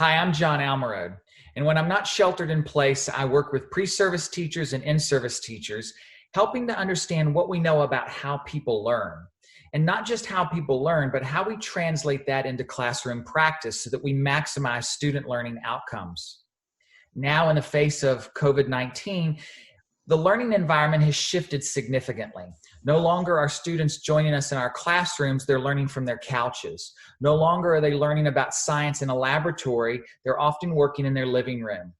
Hi, I'm John Almarode, and when I'm not sheltered in place, I work with pre-service teachers and in-service teachers, helping to understand what we know about how people learn. And not just how people learn, but how we translate that into classroom practice so that we maximize student learning outcomes. Now, in the face of COVID-19, the learning environment has shifted significantly. No longer are students joining us in our classrooms, they're learning from their couches. No longer are they learning about science in a laboratory, they're often working in their living room.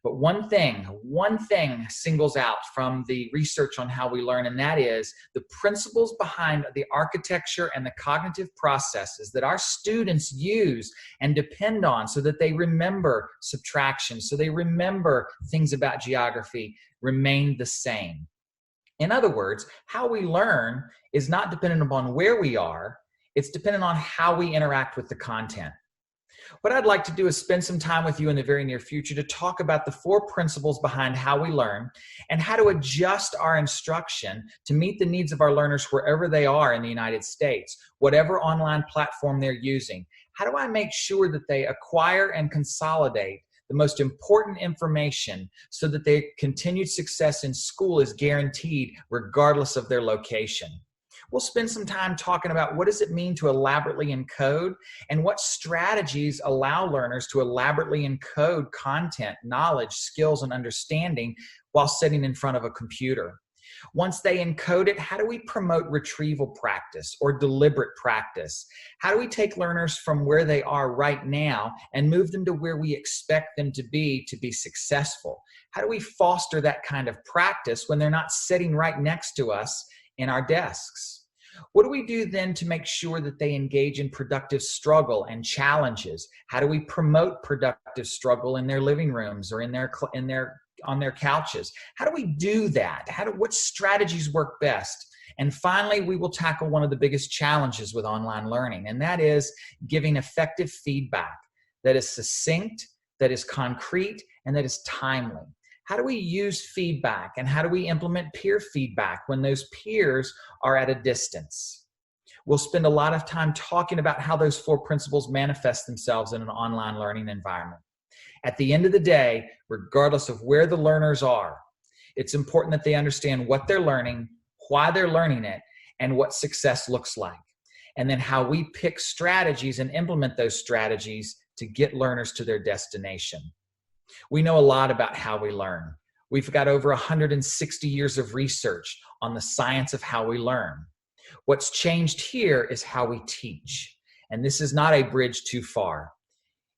But one thing singles out from the research on how we learn, and that is the principles behind the architecture and the cognitive processes that our students use and depend on so that they remember subtraction, so they remember things about geography, remain the same. In other words, how we learn is not dependent upon where we are, it's dependent on how we interact with the content. What I'd like to do is spend some time with you in the very near future to talk about the 4 principles behind how we learn and how to adjust our instruction to meet the needs of our learners wherever they are in the United States, whatever online platform they're using. How do I make sure that they acquire and consolidate the most important information so that their continued success in school is guaranteed regardless of their location? We'll spend some time talking about what does it mean to elaborately encode and what strategies allow learners to elaborately encode content, knowledge, skills, and understanding while sitting in front of a computer. Once they encode it, how do we promote retrieval practice or deliberate practice? How do we take learners from where they are right now and move them to where we expect them to be successful? How do we foster that kind of practice when they're not sitting right next to us in our desks? What do we do then to make sure that they engage in productive struggle and challenges? How do we promote productive struggle in their living rooms or on their couches? How do we do that? What strategies work best? And finally, we will tackle one of the biggest challenges with online learning, and that is giving effective feedback that is succinct, that is concrete, and that is timely. How do we use feedback and how do we implement peer feedback when those peers are at a distance? We'll spend a lot of time talking about how those 4 principles manifest themselves in an online learning environment. At the end of the day, regardless of where the learners are, it's important that they understand what they're learning, why they're learning it, and what success looks like. And then how we pick strategies and implement those strategies to get learners to their destination. We know a lot about how we learn. We've got over 160 years of research on the science of how we learn. What's changed here is how we teach. And this is not a bridge too far.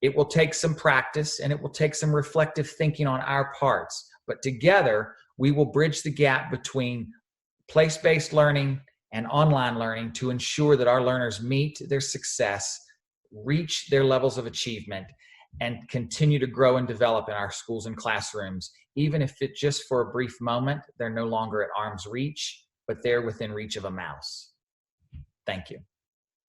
It will take some practice and it will take some reflective thinking on our parts. But together, we will bridge the gap between place-based learning and online learning to ensure that our learners meet their success, reach their levels of achievement, and continue to grow and develop in our schools and classrooms, even if it just for a brief moment, they're no longer at arm's reach, but they're within reach of a mouse. Thank you.